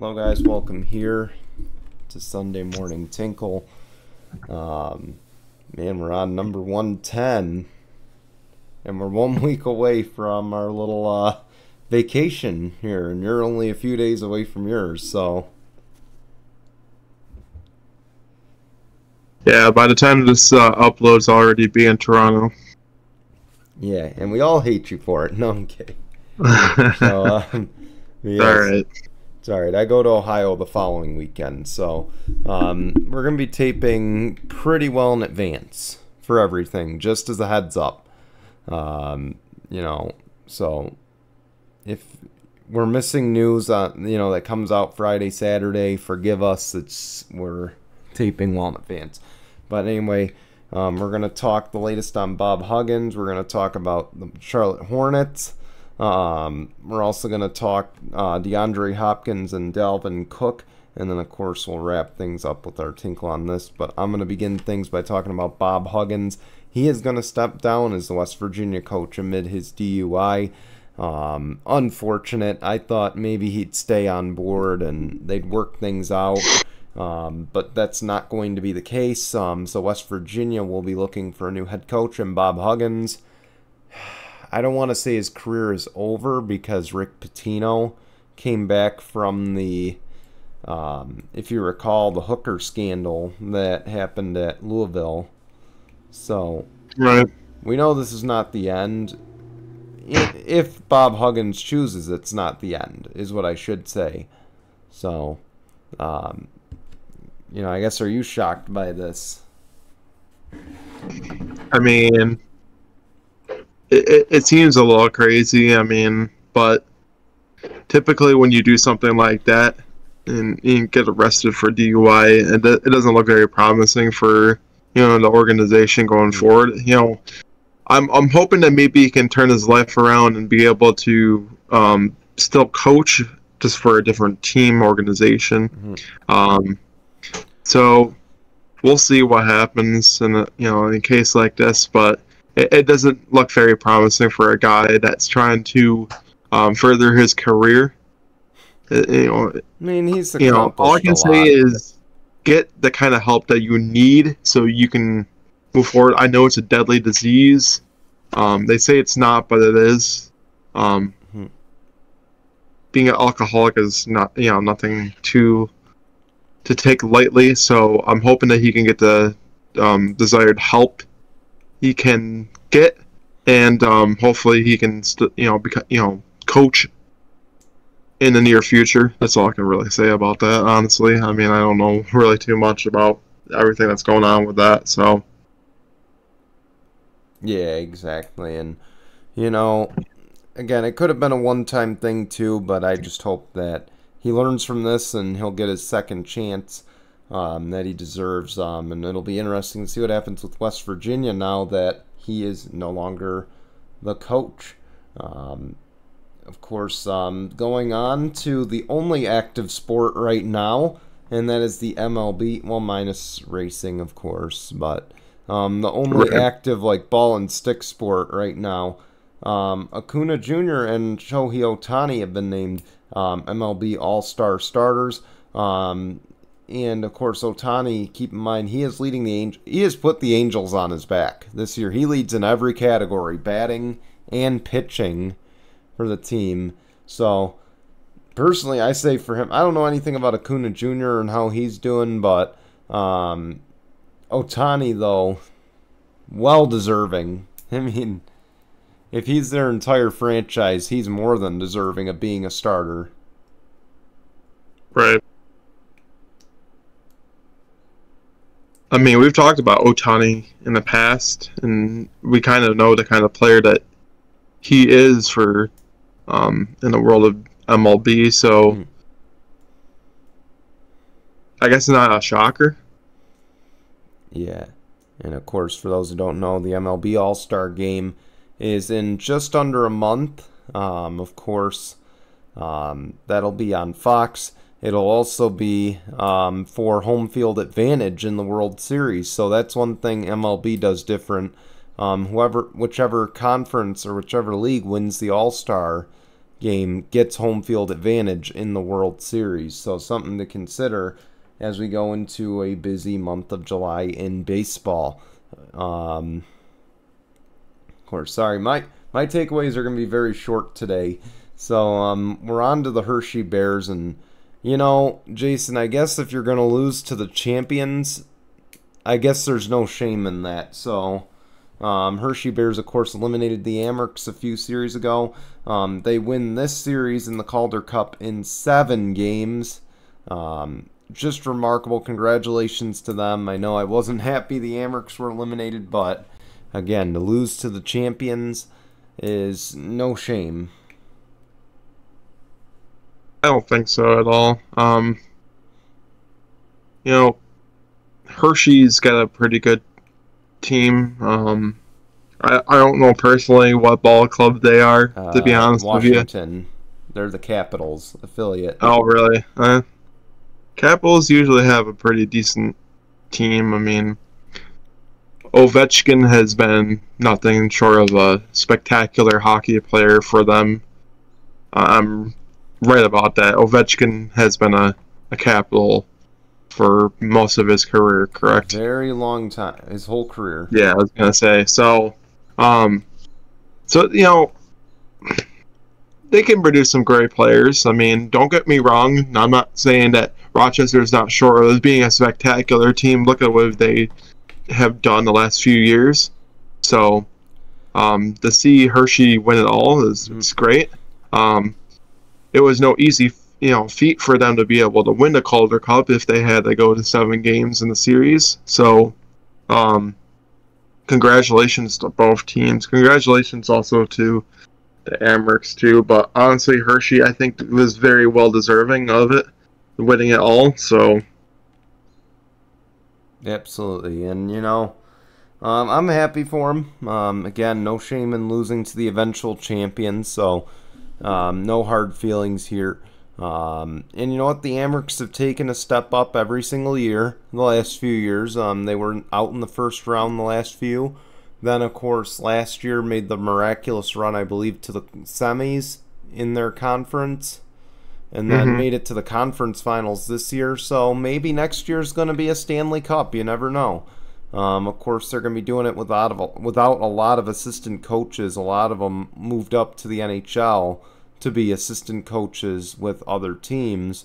Hello guys, welcome here to Sunday Morning Tinkle. Man, we're on number 110, and we're 1 week away from our little vacation here, and you're only a few days away from yours, so... Yeah, by the time this uploads, I'll already be in Toronto. Yeah, and we all hate you for it. No, I'm kidding. So, yes. Alright. It's alright. I go to Ohio the following weekend, so we're going to be taping pretty well in advance for everything, just as a heads up. So if we're missing news, that comes out Friday, Saturday, forgive us. We're taping well in advance. But anyway, we're going to talk the latest on Bob Huggins. We're going to talk about the Charlotte Hornets. We're also going to talk DeAndre, Hopkins, and Dalvin Cook. And then, of course, we'll wrap things up with our tinkle on this. But I'm going to begin things by talking about Bob Huggins. He is going to step down as the West Virginia coach amid his DUI. Unfortunate. I thought maybe he'd stay on board and they'd work things out. But that's not going to be the case. So West Virginia will be looking for a new head coach, and Bob Huggins, I don't want to say his career is over because Rick Pitino came back from the, if you recall, the hooker scandal that happened at Louisville. So Right. we know this is not the end. If Bob Huggins chooses, it's not the end, is what I should say. So, I guess, are you shocked by this? I mean, it seems a little crazy, but typically when you do something like that and you get arrested for DUI, it doesn't look very promising for, the organization going forward. I'm hoping that maybe he can turn his life around and be able to still coach just for a different team organization. Mm-hmm. So we'll see what happens in a case like this, but it doesn't look very promising for a guy that's trying to further his career. He's accomplished all I can say is get the kind of help that you need so you can move forward. I know it's a deadly disease. They say it's not, but it is. Being an alcoholic is not, nothing to take lightly. So I'm hoping that he can get the desired help he can get, and hopefully he can, coach in the near future. That's all I can really say about that, honestly. I don't know really too much about everything that's going on with that, so. Yeah, exactly. And, again, it could have been a one-time thing too, but I just hope that he learns from this and he'll get his second chance that he deserves. And it'll be interesting to see what happens with West Virginia now that he is no longer the coach. Of course, going on to the only active sport right now, and that is the MLB, well, minus racing, of course, but the only active, ball and stick sport right now. Acuna Jr. and Shohei Ohtani have been named MLB All-Star starters. And, of course, Ohtani, keep in mind, he is leading he has put the Angels on his back this year. He leads in every category, batting and pitching, for the team. So, personally, I say for him, I don't know anything about Acuna Jr. and how he's doing, but Ohtani, though, well deserving. If he's their entire franchise, he's more than deserving of being a starter. Right. We've talked about Ohtani in the past, and we kind of know the kind of player that he is for in the world of MLB, so I guess it's not a shocker. Yeah. And of course, for those who don't know, the MLB All-Star game is in just under a month. Of course, that'll be on Fox. It'll also be for home field advantage in the World Series. So that's one thing MLB does different. Whichever conference or whichever league wins the All-Star game gets home field advantage in the World Series. So something to consider as we go into a busy month of July in baseball. Of course, sorry, my takeaways are going to be very short today. So we're on to the Hershey Bears, and Jason, I guess if you're going to lose to the champions, I guess there's no shame in that. So Hershey Bears, of course, eliminated the Amerks a few series ago. They win this series in the Calder Cup in 7 games. Just remarkable. Congratulations to them. I know I wasn't happy the Amerks were eliminated, but again, to lose to the champions is no shame. I don't think so at all. Hershey's got a pretty good team. I don't know personally what ball club they are, to be honest with you. Washington. They're the Capitals affiliate. Oh, really? Capitals usually have a pretty decent team. I mean, Ovechkin has been nothing short of a spectacular hockey player for them. I'm right about that. Ovechkin has been a Capital for most of his career, correct? Very long time, his whole career. Yeah, I was gonna say. So they can produce some great players. I mean, don't get me wrong. I'm not saying that Rochester's not short of being a spectacular team. Look at what they have done the last few years. So to see Hershey win it all is great. It was no easy feat for them to be able to win the Calder Cup if they had to go to 7 games in the series. So congratulations to both teams. Congratulations also to the Amerks too. But honestly, Hershey, I think, was very well deserving of it, winning it all. So absolutely, and I'm happy for him. Again, no shame in losing to the eventual champions. So no hard feelings here. And you know what? The Amerks have taken a step up every single year in the last few years. They were out in the first round the last few. Then, of course, last year made the miraculous run, I believe, to the semis in their conference. And then made it to the conference finals this year. So maybe next year is going to be a Stanley Cup. You never know. Of course, they're going to be doing it without a lot of assistant coaches. A lot of them moved up to the NHL to be assistant coaches with other teams.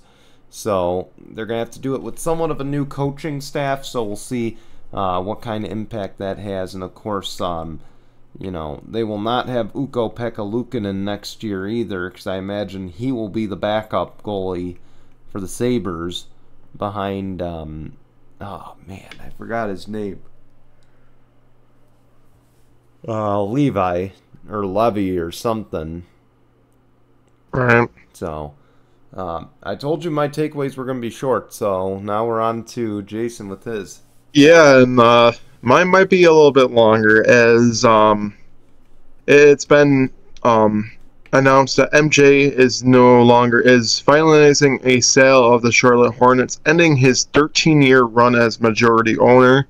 So they're going to have to do it with somewhat of a new coaching staff. So we'll see what kind of impact that has. And, of course, they will not have Ukko-Pekka Luukkonen next year either, because I imagine he will be the backup goalie for the Sabres behind, oh man, I forgot his name. Levi, or Levy, or something. right. So, I told you my takeaways were going to be short, so now we're on to Jason with his. Yeah, and mine might be a little bit longer, as it's been announced that MJ is finalizing a sale of the Charlotte Hornets, ending his 13-year run as majority owner.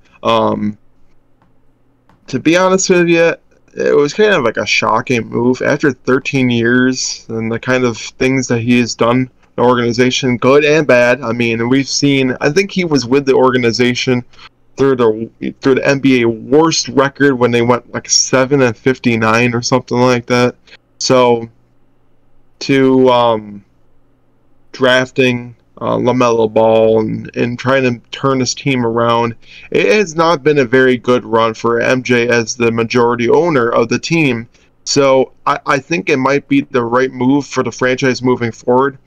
To be honest with you, it was kind of like a shocking move after 13 years and the kind of things that he has done. The organization, good and bad. I mean, we've seen. I think he was with the organization through the NBA worst record when they went like 7-59 or something like that. So, to drafting LaMelo Ball and trying to turn his team around, it has not been a very good run for MJ as the majority owner of the team. So I think it might be the right move for the franchise moving forward.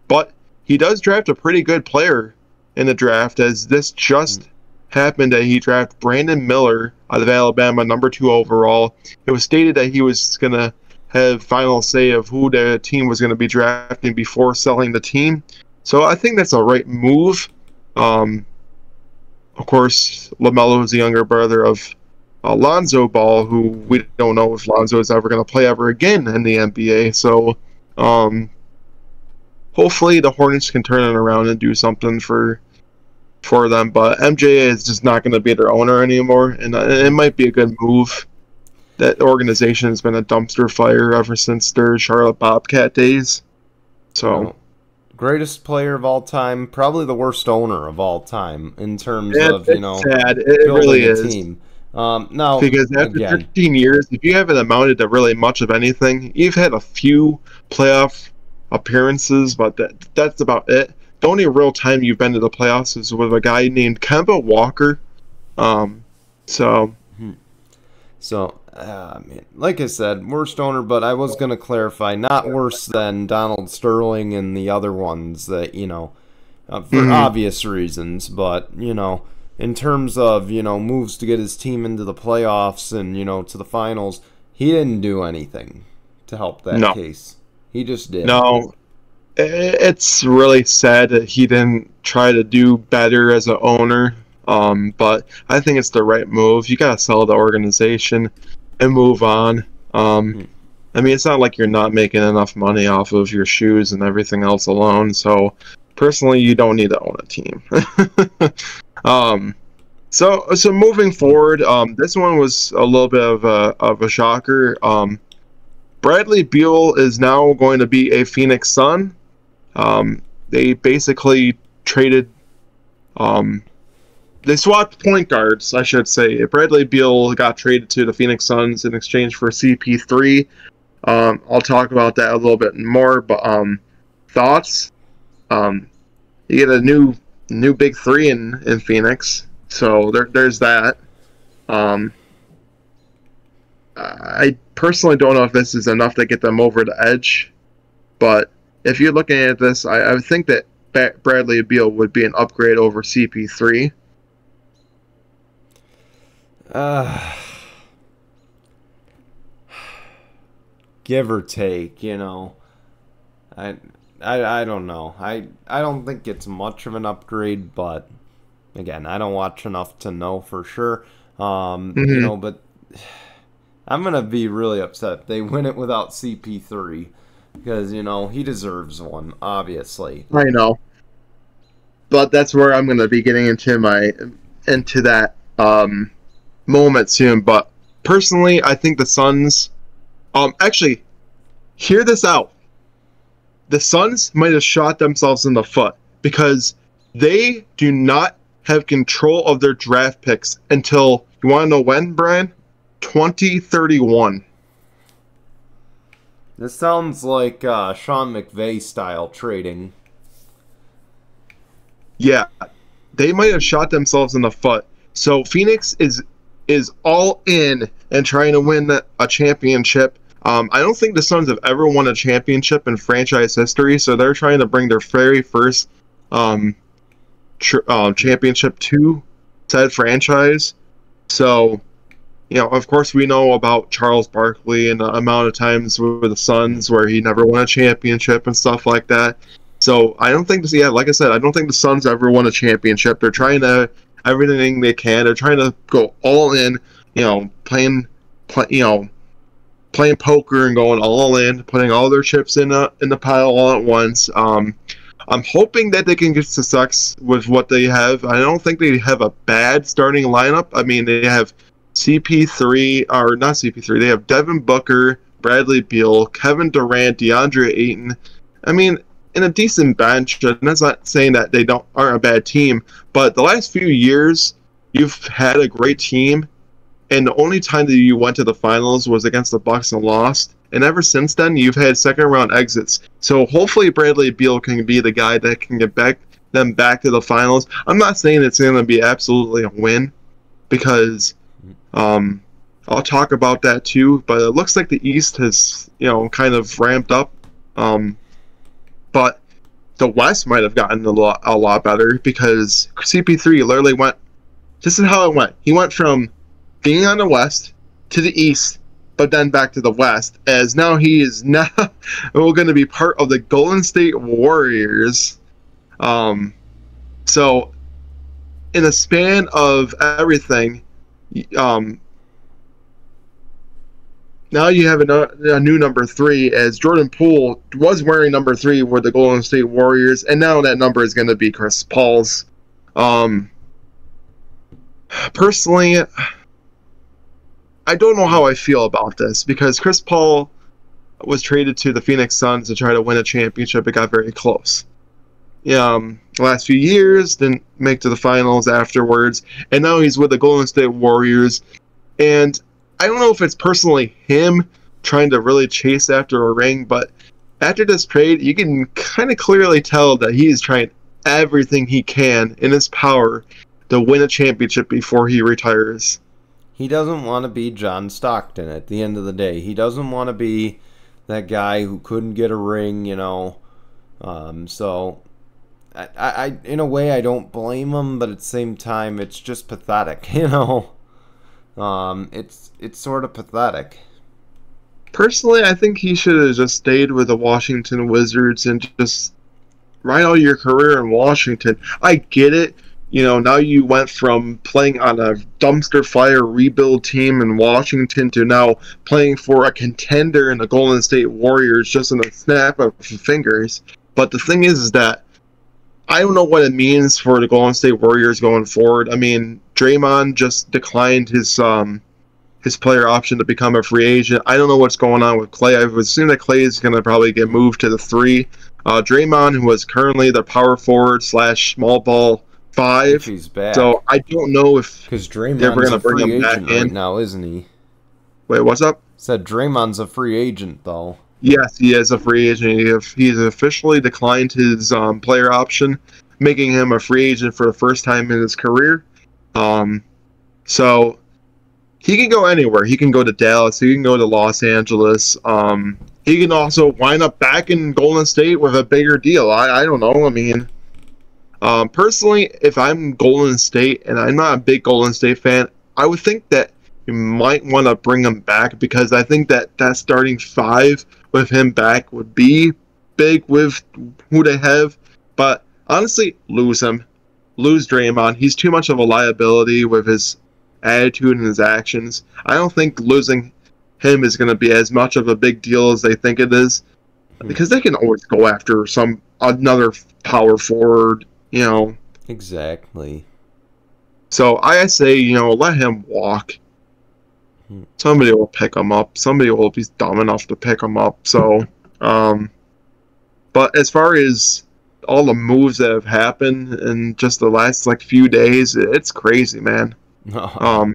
But he does draft a pretty good player in the draft, as this just happened that he drafted Brandon Miller out of Alabama, number 2 overall. It was stated that he was going to have final say of who the team was going to be drafting before selling the team. So I think that's a right move. Of course, LaMelo is the younger brother of Lonzo Ball, who we don't know if Lonzo is ever going to play ever again in the NBA. So hopefully the Hornets can turn it around and do something for them. But MJ is just not going to be their owner anymore, and it might be a good move. that organization has been a dumpster fire ever since their Charlotte Bobcat days. So, greatest player of all time, probably the worst owner of all time in terms of it's sad. It building really a is. team. Now, Because after again, 13 years, if you haven't amounted to really much of anything, you've had a few playoff appearances, but that's about it. The only real time you've been to the playoffs is with a guy named Kemba Walker. So man, like I said, worst owner, but I was going to clarify, not worse than Donald Sterling and the other ones that, for obvious reasons, but, in terms of, moves to get his team into the playoffs and, to the finals, he didn't do anything to help that case. He just did. No, it's really sad that he didn't try to do better as an owner. But I think it's the right move. You gotta sell the organization and move on. I mean, it's not like you're not making enough money off of your shoes and everything else alone. So, personally, you don't need to own a team. So moving forward, this one was a little bit of a shocker. Bradley Beal is now going to be a Phoenix Sun. They basically traded. They swapped point guards, I should say. Bradley Beal got traded to the Phoenix Suns in exchange for CP3. I'll talk about that a little bit more, but thoughts? You get a new big three in Phoenix, so there's that. I personally don't know if this is enough to get them over the edge, but if you're looking at this, I would think that Bradley Beal would be an upgrade over CP3. Give or take, I don't know. I don't think it's much of an upgrade, but again, I don't watch enough to know for sure. But I'm gonna be really upset if they win it without CP3 because he deserves one, obviously. I know, but that's where I'm gonna be getting into that moment soon. But personally, I think the Suns. Actually, hear this out. The Suns might have shot themselves in the foot because they do not have control of their draft picks until, you want to know when, Brian? 2031. This sounds like Sean McVay style trading. Yeah, they might have shot themselves in the foot. So Phoenix is all in and trying to win a championship. I don't think the Suns have ever won a championship in franchise history, so they're trying to bring their very first championship to said franchise. So, of course, we know about Charles Barkley and the amount of times with the Suns where he never won a championship and stuff like that. So I don't think, like I said, I don't think the Suns ever won a championship. They're trying to everything they can. They're trying to go all in, playing poker and going all in, putting all their chips in the pile all at once. I'm hoping that they can get success with what they have. I don't think they have a bad starting lineup. I mean, they have CP3, or not CP3, they have Devin Booker, Bradley Beal, Kevin Durant, DeAndre Ayton. I mean, in a decent bench, and that's not saying that they aren't a bad team, but the last few years, you've had a great team, and the only time that you went to the finals was against the Bucks and lost. And ever since then, you've had second-round exits. So hopefully Bradley Beal can be the guy that can get them back to the finals. I'm not saying it's going to be absolutely a win, because I'll talk about that too. But it looks like the East has, kind of ramped up. But the West might have gotten a lot better, because CP3 literally went. This is how it went. He went from being on the West to the East, but then back to the West, as now he is now going to be part of the Golden State Warriors. So in a span of everything, now you have a new number 3, as Jordan Poole was wearing number 3 with the Golden State Warriors, and now that number is going to be Chris Paul's. Personally, I don't know how I feel about this because Chris Paul was traded to the Phoenix Suns to try to win a championship. It got very close. The last few years, didn't make to the finals afterwards, and now he's with the Golden State Warriors. And I don't know if it's personally him trying to really chase after a ring, but after this trade, you can kind of clearly tell that he's trying everything he can in his power to win a championship before he retires. He doesn't want to be John Stockton at the end of the day. He doesn't want to be that guy who couldn't get a ring, So, I in a way, I don't blame him, but at the same time, it's just pathetic, It's sort of pathetic. Personally, I think he should have just stayed with the Washington Wizards and just write out your career in Washington. I get it. Now you went from playing on a dumpster fire rebuild team in Washington to now playing for a contender in the Golden State Warriors just in a snap of fingers. But the thing is that I don't know what it means for the Golden State Warriors going forward. I mean, Draymond just declined his player option to become a free agent. I don't know what's going on with Klay. I would assume that Klay is going to probably get moved to the 3. Draymond, who was currently the power forward / small ball 5. He's back. So I don't know if because Draymond's a free agent right now, isn't he? Wait, what's up? Said Draymond's a free agent though. Yes, he is a free agent. He's officially declined his player option, making him a free agent for the first time in his career. So he can go anywhere. He can go to Dallas. He can go to Los Angeles. He can also wind up back in Golden State with a bigger deal. I don't know. I mean, personally, if I'm Golden State, and I'm not a big Golden State fan, I would think that you might want to bring him back because I think that starting 5 with him back would be big with who they have. But honestly, lose him. Lose Draymond. He's too much of a liability with his attitude and his actions. I don't think losing him is going to be as much of a big deal as they think it is, because they can always go after another power forward, Exactly. So I say, let him walk. Somebody will pick him up. Somebody will be dumb enough to pick him up. So, but as far as all the moves that have happened in just the last few days, it's crazy, man. I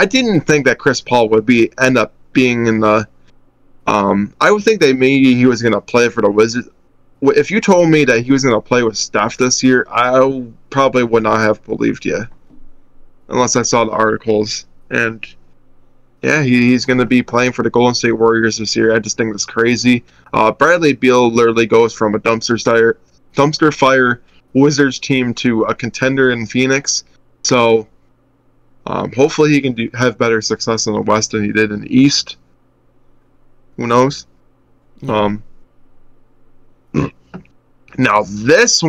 didn't think that Chris Paul would end up being in the. I would think that maybe he was going to play for the Wizards. If you told me that he was going to play with Steph this year, I probably would not have believed you, unless I saw the articles. And yeah, he's going to be playing for the Golden State Warriors this year. I just think that's crazy. Bradley Beal literally goes from a dumpster fire Wizards team to a contender in Phoenix. So hopefully he can have better success in the West than he did in the East. Who knows? Now this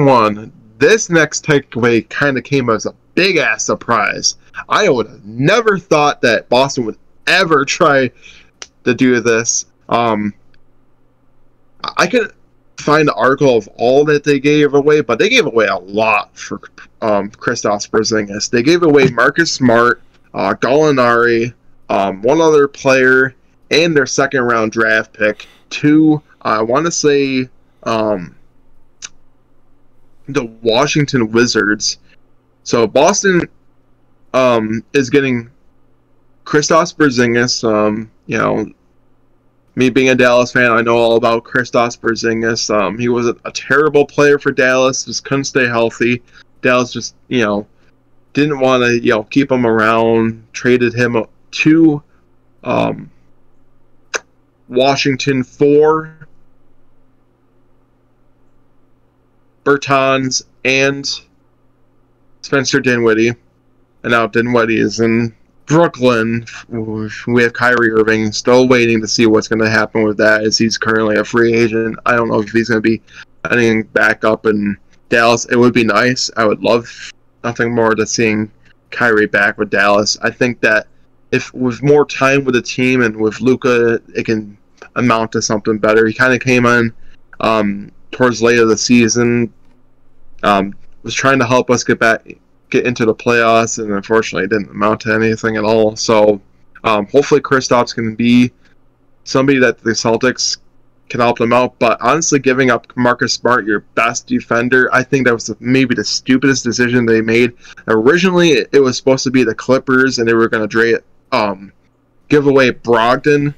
next takeaway kind of came as a big ass surprise. I would have never thought that Boston would ever try to do this. I couldn't find the article of all that they gave away, but they gave away a lot for Kristaps Porzingis. They gave away Marcus Smart, Gallinari, one other player, and their second round draft pick to, I want to say, the Washington Wizards. So Boston is getting Kristaps Porzingis. Me being a Dallas fan, I know all about Kristaps Porzingis. He was a terrible player for Dallas, just couldn't stay healthy. Dallas just, didn't want to, keep him around, traded him to Washington for Bertans and Spencer Dinwiddie. And now Dinwiddie is in Brooklyn. We have Kyrie Irving, still waiting to see what's going to happen with that, as he's currently a free agent. I don't know if he's going to be ending back up in Dallas. It would be nice. I would love nothing more than seeing Kyrie back with Dallas. I think that if with more time with the team and with Luka, it can amount to something better. He kind of came in towards late of the season, was trying to help us get back get into the playoffs, and unfortunately, it didn't amount to anything at all. So hopefully, Kristaps can be somebody that the Celtics can help them out. But honestly, giving up Marcus Smart, your best defender, I think that was maybe the stupidest decision they made. Originally, it was supposed to be the Clippers, and they were going to give away Brogdon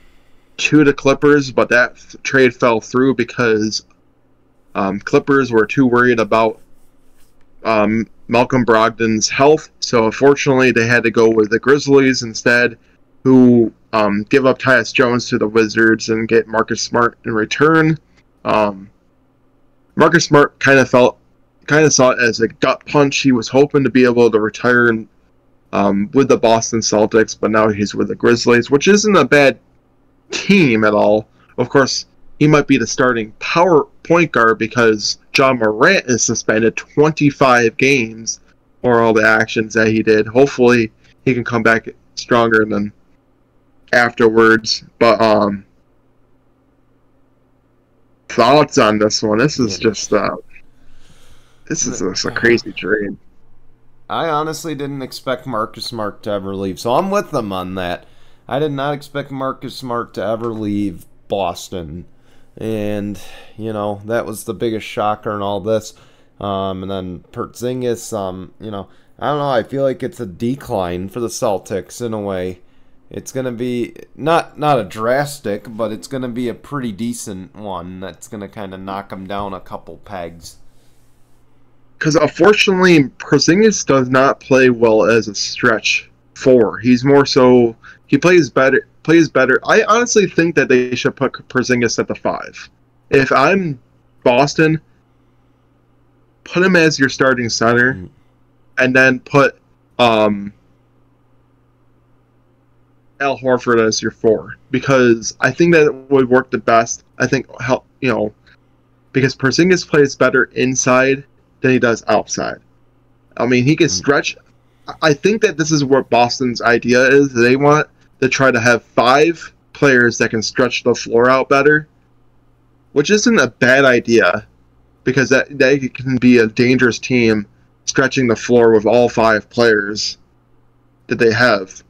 to the Clippers, but that trade fell through because Clippers were too worried about Malcolm Brogdon's health. So unfortunately, they had to go with the Grizzlies instead, who give up Tyus Jones to the Wizards and get Marcus Smart in return. Marcus Smart kind of saw it as a gut punch. He was hoping to be able to retire with the Boston Celtics, but now he's with the Grizzlies, which isn't a bad team at all. Of course, he might be the starting power point guard because John Morant is suspended 25 games for all the actions that he did. Hopefully, he can come back stronger than afterwards. But thoughts on this one? This is just a crazy trade. I honestly didn't expect Marcus Smart to ever leave, so I'm with them on that. I did not expect Marcus Smart to ever leave Boston, and that was the biggest shocker in all this. And then Porzingis, I don't know. I feel like it's a decline for the Celtics in a way. It's going to be not a drastic, but it's going to be a pretty decent one that's going to kind of knock them down a couple pegs. Because unfortunately, Porzingis does not play well as a stretch four. He's more so, he plays better. I honestly think that they should put Porzingis at the 5. If I'm Boston, put him as your starting center, and then put Al Horford as your 4, because I think that would work the best. I think because Porzingis plays better inside than he does outside. I mean, he can stretch. I think that this is what Boston's idea is. They want to try to have 5 players that can stretch the floor out better, which isn't a bad idea, because that can be a dangerous team stretching the floor with all 5 players that they have.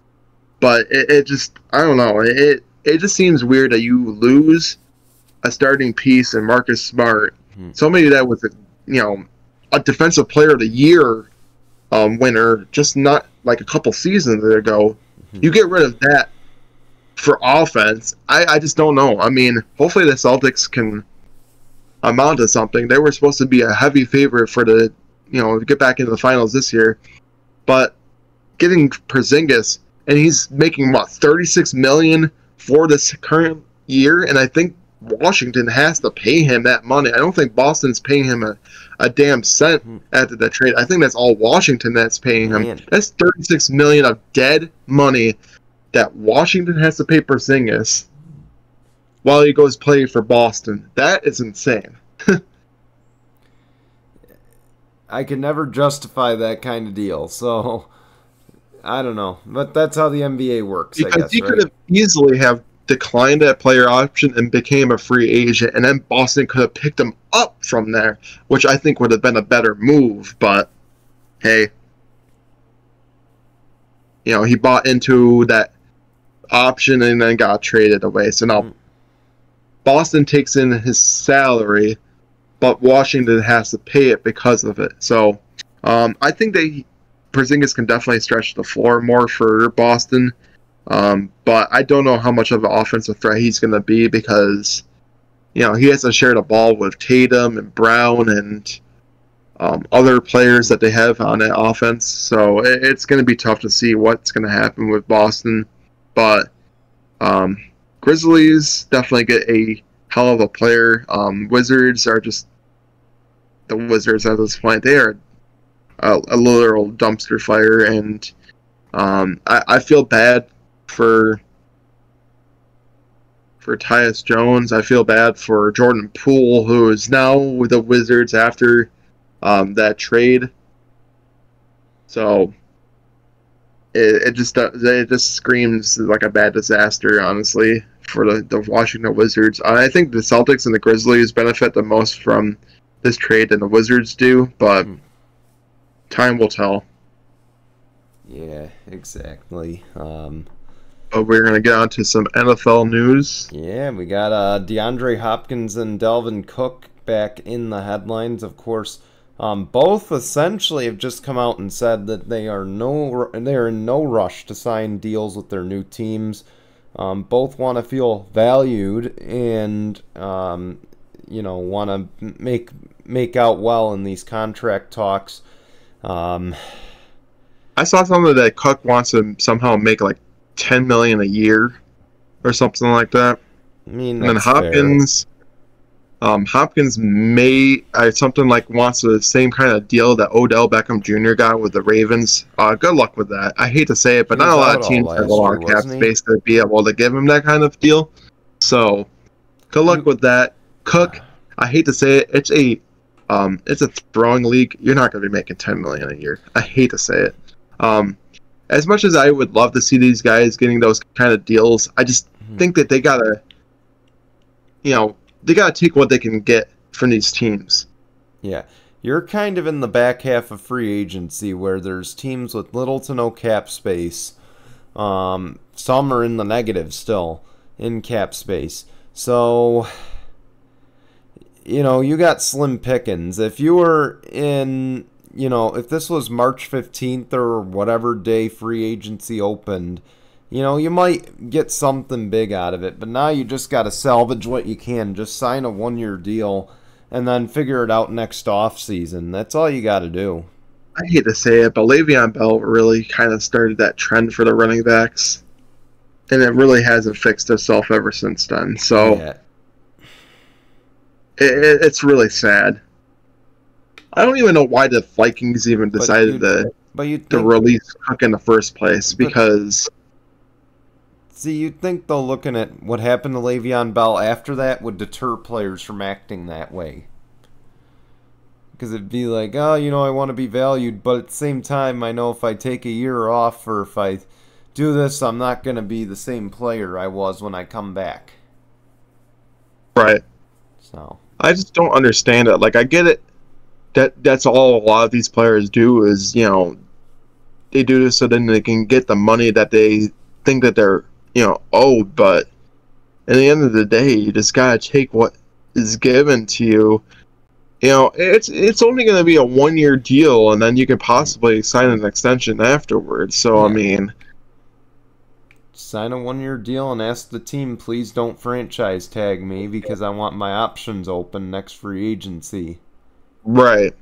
But it just, I don't know, it just seems weird that you lose a starting piece in Marcus Smart, somebody that was a defensive player of the year winner just not like a couple seasons ago. You get rid of that for offense. I just don't know. I mean, hopefully the Celtics can amount to something. They were supposed to be a heavy favorite for to get back into the finals this year, but getting Porzingis, and he's making $36 million for this current year, and I think Washington has to pay him that money. I don't think Boston's paying him a damn cent after that trade. I think that's all Washington that's paying him. Man. That's $36 million of dead money that Washington has to pay Porzingis while he goes play for Boston. That is insane. I can never justify that kind of deal, so I don't know. But that's how the NBA works, because I guess, he could have easily have declined that player option and became a free agent, and then Boston could have picked him up from there, which I think would have been a better move. But hey, he bought into that option and then got traded away. So now Boston takes in his salary, but Washington has to pay it because of it. So I think that Porzingis can definitely stretch the floor more for Boston. But I don't know how much of an offensive threat he's going to be, because he has to share the ball with Tatum and Brown and other players that they have on that offense. So it's going to be tough to see what's going to happen with Boston. But Grizzlies definitely get a hell of a player. Wizards are just the Wizards at this point. They are a literal dumpster fire, and I feel bad for Tyus Jones. I feel bad for Jordan Poole, who is now with the Wizards after that trade. So it just screams like a bad disaster, honestly, for the Washington Wizards. I think the Celtics and the Grizzlies benefit the most from this trade than the Wizards do, but time will tell. Yeah, exactly. But we're going to get on to some NFL news. Yeah, we got DeAndre Hopkins and Dalvin Cook back in the headlines. Of course, both essentially have just come out and said that they are in no rush to sign deals with their new teams. Both want to feel valued and want to make out well in these contract talks. I saw something that Cook wants to somehow make like $10 million a year or something like that. I mean, and then that's Hopkins, Hopkins something like wants the same kind of deal that Odell Beckham Jr. got with the Ravens. Good luck with that. I hate to say it, but not a lot of teams have a lot of cap space to be able to give him that kind of deal. So, good luck with that. Cook, I hate to say it, it's a throwing league. You're not going to be making $10 million a year. I hate to say it. As much as I would love to see these guys getting those kind of deals, I just think that they gotta take what they can get from these teams. Yeah. You're kind of in the back half of free agency where there's teams with little to no cap space. Some are in the negative still in cap space. So, you got slim pickings. If you were in, if this was March 15th or whatever day free agency opened, you might get something big out of it. But now you just got to salvage what you can. Just sign a 1-year deal and then figure it out next offseason. That's all you got to do. I hate to say it, but Le'Veon Bell really kind of started that trend for the running backs. And it really hasn't fixed itself ever since then. So Yeah. it's really sad. I don't even know why the Vikings even decided to release Cook in the first place, because... See, you'd think, though, looking at what happened to Le'Veon Bell after that would deter players from acting that way. Because it'd be like, I want to be valued, but at the same time, I know if I take a year off or if I do this, I'm not going to be the same player I was when I come back. Right. So I just don't understand it. Like, I get it. That's all a lot of these players do is, they do this so then they can get the money that they think that they're, owed. But at the end of the day, you just gotta take what is given to you. It's only going to be a 1-year deal, and then you can possibly sign an extension afterwards. So, yeah. I mean... Sign a 1-year deal and ask the team, please don't franchise tag me because I want my options open next free agency. Right.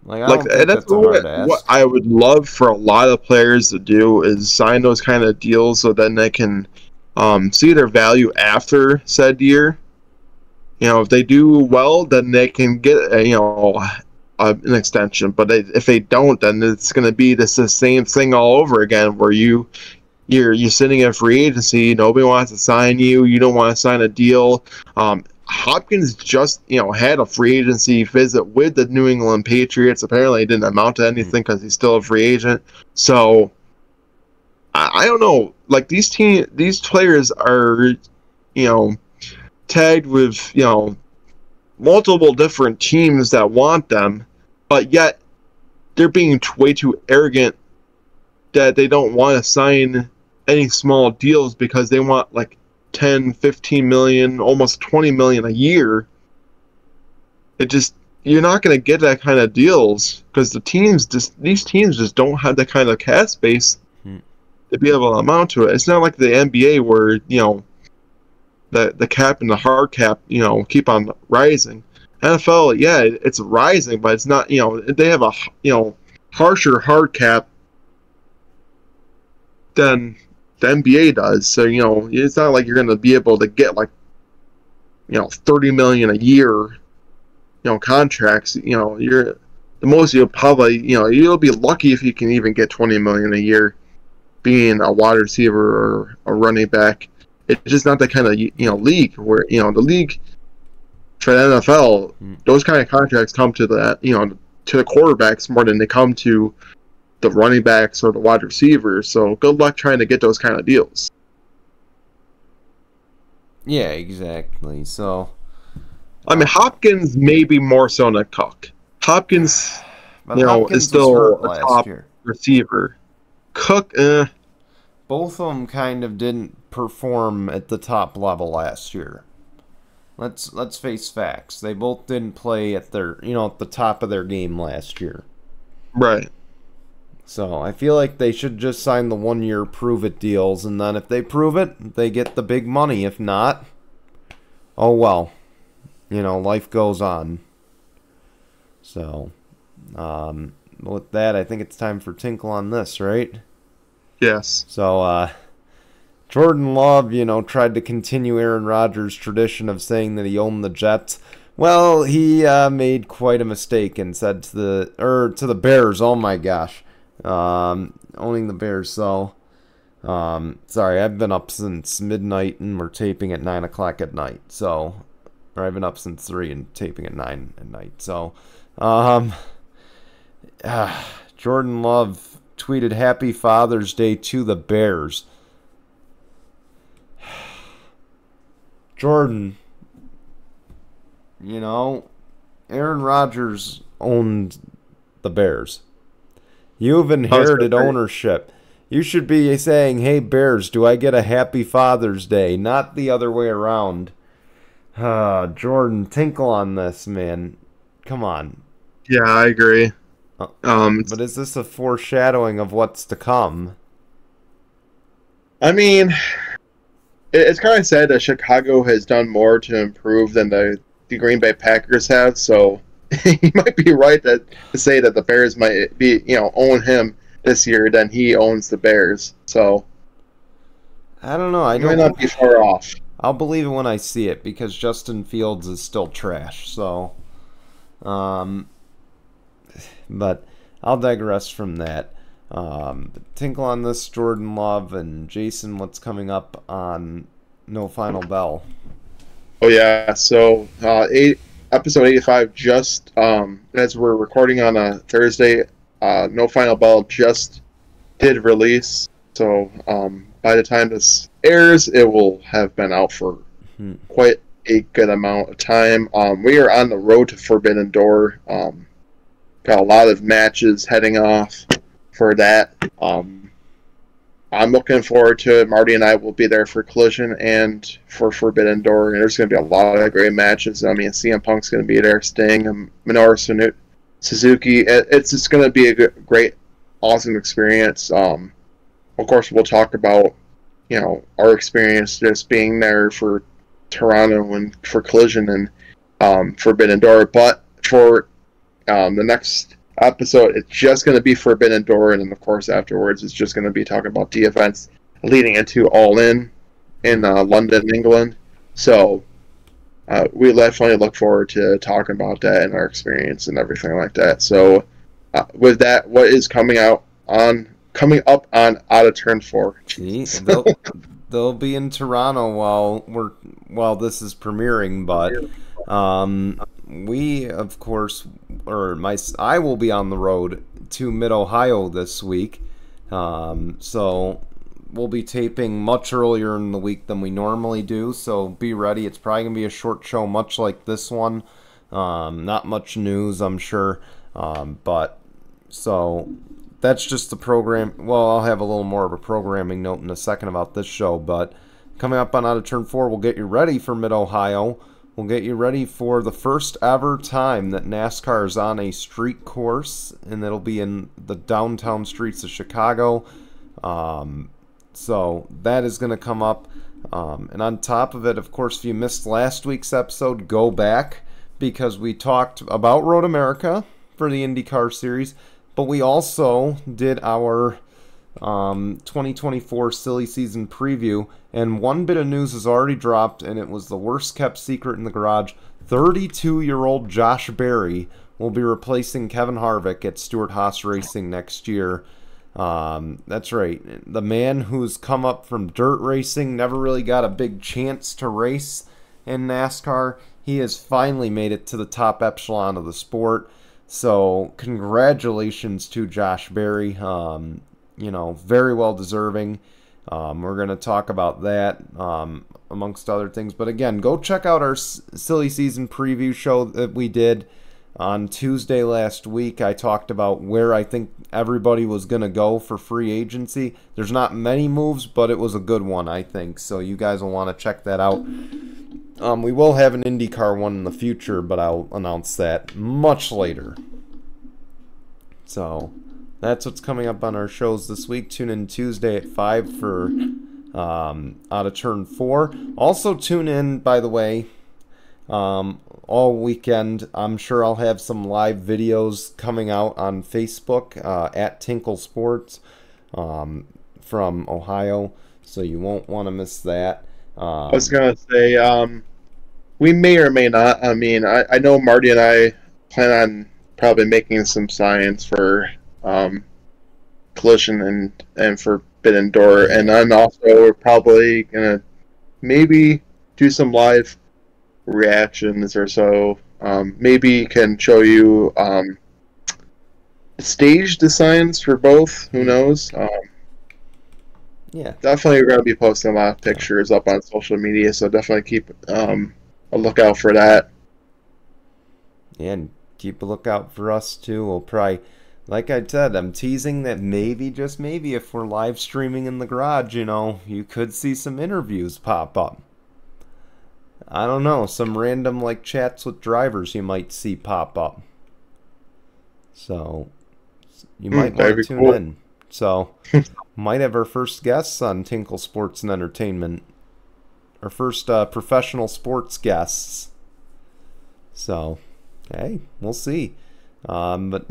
I don't think that's a hard ask. What I would love for a lot of players to do is sign those kind of deals so then they can see their value after said year. If they do well, then they can get an extension. But if they don't, then it's going to be the same thing all over again, where you're sitting in free agency. Nobody wants to sign you. You don't want to sign a deal. Hopkins just had a free agency visit with the New England Patriots. Apparently, it didn't amount to anything because he's still a free agent. So I don't know. Like these players are tagged with multiple different teams that want them, but yet they're being way too arrogant that they don't want to sign any small deals because they want like 10, 15 million, almost 20 million a year. You're not going to get that kind of deals because these teams just don't have that kind of cap space to be able to amount to it. It's not like the NBA where the cap and the hard cap keep on rising. NFL, yeah, it's rising, but it's not. They have a harsher hard cap than the NBA does. So it's not like you're going to be able to get like 30 million a year contracts. You're the most you'll probably you'll be lucky if you can even get 20 million a year being a wide receiver or a running back. It's just not that kind of league where the league for the NFL, those kind of contracts come to that to the quarterbacks more than they come to the running backs or the wide receivers. So good luck trying to get those kind of deals. Yeah, exactly. So I mean, Hopkins maybe more so than Cook. Hopkins, Hopkins is still a top receiver. Cook, Both of them kind of didn't perform at the top level last year. Let's face facts. They both didn't play at at the top of their game last year. right. So I feel like they should just sign the 1-year prove it deals, and then if they prove it, they get the big money. If not, oh well. Life goes on. So, with that, I think it's time for Tinkle on this, right? Yes. So, Jordan Love, tried to continue Aaron Rodgers' tradition of saying that he owned the Jets. Well, he made quite a mistake and said to the Bears, oh my gosh, owning the Bears. So, sorry, I've been up since midnight and we're taping at 9 o'clock at night. So, or I've been up since 3 and taping at 9 at night. So, Jordan Love tweeted Happy Father's Day to the Bears. Jordan, Aaron Rodgers owned the Bears. You've inherited ownership. You should be saying, hey, Bears, do I get a Happy Father's Day? Not the other way around. Jordan, tinkle on this, man. Come on. Yeah, I agree. But is this a foreshadowing of what's to come? I mean, it's kind of sad that Chicago has done more to improve than the Green Bay Packers have, so he might be right to say that the Bears might be, own him this year than he owns the Bears. So I don't know. Might not be far off. I'll believe it when I see it because Justin Fields is still trash. So, but I'll digress from that. Tinkle on this, Jordan Love and Jason. What's coming up on No Final Bell? Oh yeah, so episode 85 just as we're recording on a Thursday, No Final Bell just did release. So by the time this airs, it will have been out for quite a good amount of time. We are on the road to Forbidden Door. Got a lot of matches heading off for that. I'm looking forward to it. Marty and I will be there for Collision and for Forbidden Door. And there's going to be a lot of great matches. I mean, CM Punk's going to be there, Sting, and Minoru Suzuki. It's just going to be a great, awesome experience. Of course, we'll talk about, our experience just being there for Toronto and for Collision and Forbidden Door. But for the next episode, it's just going to be Forbidden Door, and then of course afterwards it's just going to be talking about the events leading into All In London, England. So we definitely look forward to talking about that and our experience and everything like that. So with that, what is coming up on Out of Turn 4? They'll be in Toronto while this is premiering, but we, of course, I will be on the road to Mid-Ohio this week. So we'll be taping much earlier in the week than we normally do. So be ready. It's probably going to be a short show, much like this one. Not much news, I'm sure. But so that's just the program. Well, I'll have a little more of a programming note in a second about this show. But coming up on Out of Turn 4, we'll get you ready for Mid-Ohio. We'll get you ready for the first ever time that NASCAR is on a street course, and it'll be in the downtown streets of Chicago. So that is going to come up. And on top of it, of course, if you missed last week's episode, go back, because we talked about Road America for the IndyCar Series, but we also did our 2024 silly season preview, and one bit of news has already dropped, and it was the worst kept secret in the garage. 32-year-old Josh Berry will be replacing Kevin Harvick at Stewart-Haas Racing next year. That's right, the man who's come up from dirt racing, never really got a big chance to race in NASCAR. He has finally made it to the top echelon of the sport. So congratulations to Josh Berry. Very well deserving. We're going to talk about that amongst other things. But again, go check out our silly season preview show that we did. On Tuesday last week, I talked about where I think everybody was going to go for free agency. There's not many moves, but it was a good one, I think. So you guys will want to check that out. We will have an IndyCar one in the future, but I'll announce that much later. So that's what's coming up on our shows this week. Tune in Tuesday at 5 for Out of Turn 4. Also tune in, by the way, all weekend. I'm sure I'll have some live videos coming out on Facebook at Tinkle Sports from Ohio, so you won't want to miss that. I was going to say, we may or may not. I mean, I know Marty and I plan on probably making some signs for Collision and Forbidden Door, and then also we're probably going to maybe do some live reactions or so. Maybe can show you stage designs for both. Who knows? Yeah, definitely we're going to be posting a lot of pictures up on social media, so definitely keep a lookout for that. And keep a lookout for us too. We'll probably, like I said, I'm teasing that maybe, just maybe, if we're live streaming in the garage, you could see some interviews pop up. I don't know, some random like chats with drivers you might see pop up. So you might want to tune in. So might have our first guests on Tinkle Sports and Entertainment. Our first professional sports guests. So, hey, we'll see. But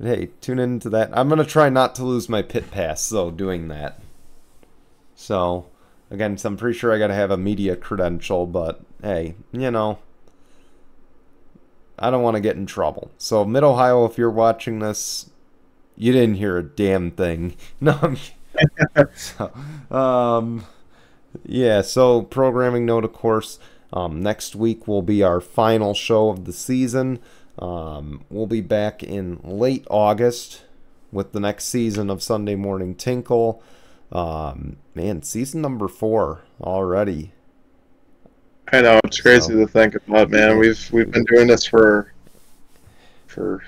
hey, tune into that. I'm gonna try not to lose my pit pass, though, doing that. So, again, I'm pretty sure I gotta have a media credential, but hey, I don't want to get in trouble. So, Mid Ohio, if you're watching this, you didn't hear a damn thing. No, I'm yeah, so programming note, of course, next week will be our final show of the season. We'll be back in late August with the next season of Sunday Morning Tinkle. Man, season number 4 already. I know, it's crazy to think about, man. We've been doing this for 4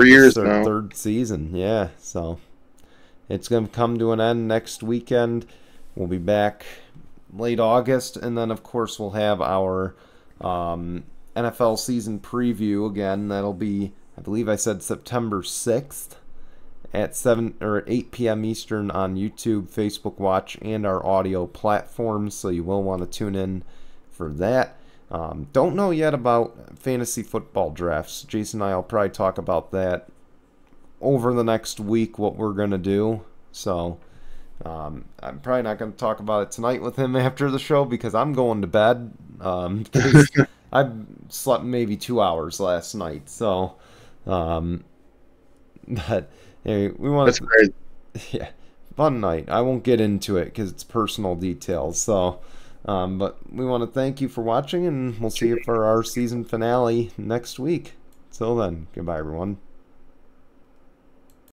years now. Third season, yeah, so it's going to come to an end next weekend. We'll be back late August, and then, of course, we'll have our NFL season preview again. That'll be, I believe I said September 6th at 7 or 8 p.m. Eastern on YouTube, Facebook Watch, and our audio platforms, so you will want to tune in for that. Don't know yet about fantasy football drafts. Jason and I will probably talk about that over the next week, what we're going to do. So I'm probably not going to talk about it tonight with him after the show because I'm going to bed. Because I slept maybe 2 hours last night. So, but anyway, we want That's great. Yeah, fun night. I won't get into it because it's personal details. So, but we want to thank you for watching, and we'll see you for our season finale next week. Till then, goodbye, everyone.